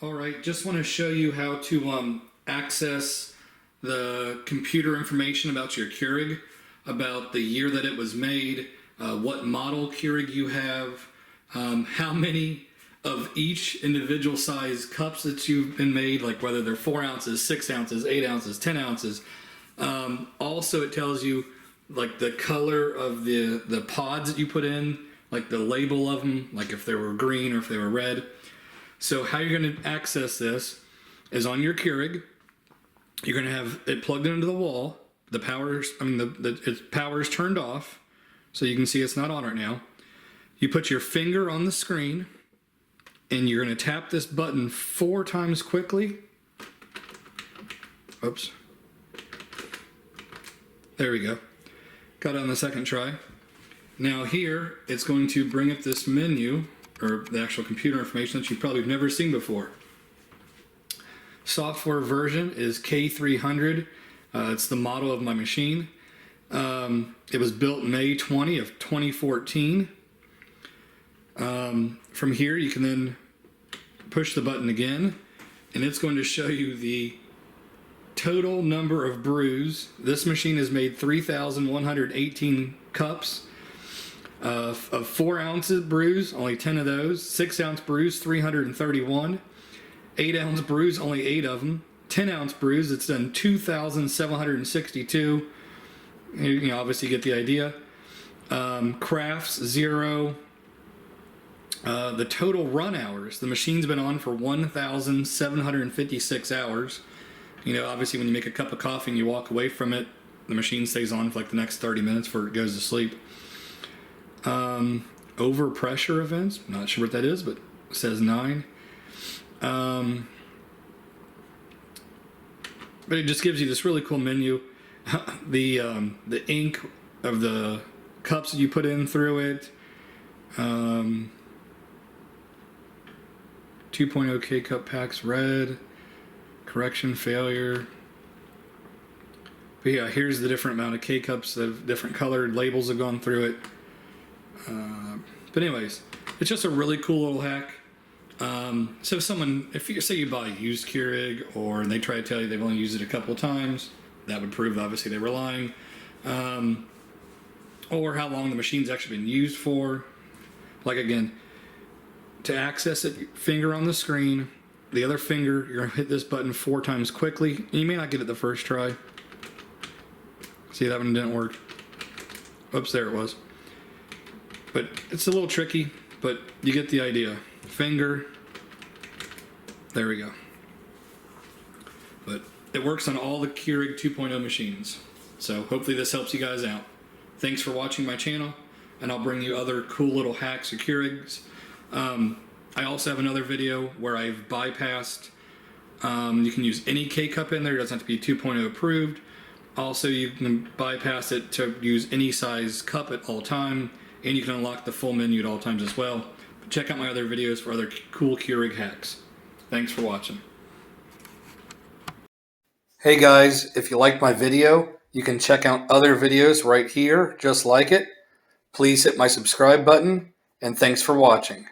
All right, just want to show you how to access the computer information about your Keurig, about the year that it was made, what model Keurig you have, how many of each individual size cups that you've been made, like whether they're 4 ounces, 6 ounces, 8 ounces, 10 ounces. Also, it tells you like the color of the pods that you put in, like the label of them, like if they were green or if they were red. So how you're going to access this is on your Keurig. You're going to have it plugged into the wall. The power's, its power is turned off, so you can see it's not on right now. You put your finger on the screen, and you're going to tap this button 4 times quickly. Oops. There we go. Got it on the second try. Now here, it's going to bring up this menu, or the actual computer information that you probably have never seen before. Software version is K300. It's the model of my machine. It was built May 20 of 2014. From here, you can then push the button again, and it's going to show you the total number of brews. This machine has made 3,118 cups. Of 4 ounces brews, only 10 of those. 6 ounce brews, 331. 8 ounce brews, only 8 of them. 10 ounce brews, it's done 2,762. You know, obviously you get the idea. Crafts, 0. The total run hours, the machine's been on for 1,756 hours. You know, obviously when you make a cup of coffee and you walk away from it, the machine stays on for like the next 30 minutes before it goes to sleep. Overpressure events, not sure what that is, but it says 9. But it just gives you this really cool menu. The ink of the cups that you put in through it. 2.0 K-cup packs, red. Correction, failure. But yeah, here's the different amount of K-cups that have different colored labels have gone through it. But anyways, it's just a really cool little hack. So if you say you buy a used Keurig or they try to tell you they've only used it a couple of times, that would prove obviously they were lying. Or how long the machine's actually been used for. Like again, to access it, finger on the screen, the other finger, you're going to hit this button 4 times quickly. You may not get it the first try. See, that one didn't work. Oops, there it was. But it's a little tricky, but you get the idea. Finger. There we go. But it works on all the Keurig 2.0 machines. So hopefully this helps you guys out. Thanks for watching my channel, and I'll bring you other cool little hacks of Keurigs. I also have another video where I've bypassed, you can use any K-cup in there, it doesn't have to be 2.0 approved. Also, you can bypass it to use any size cup at all time, and you can unlock the full menu at all times as well. But check out my other videos for other cool Keurig hacks. Thanks for watching. Hey guys, if you liked my video, you can check out other videos right here, just like it. Please hit my subscribe button, and thanks for watching.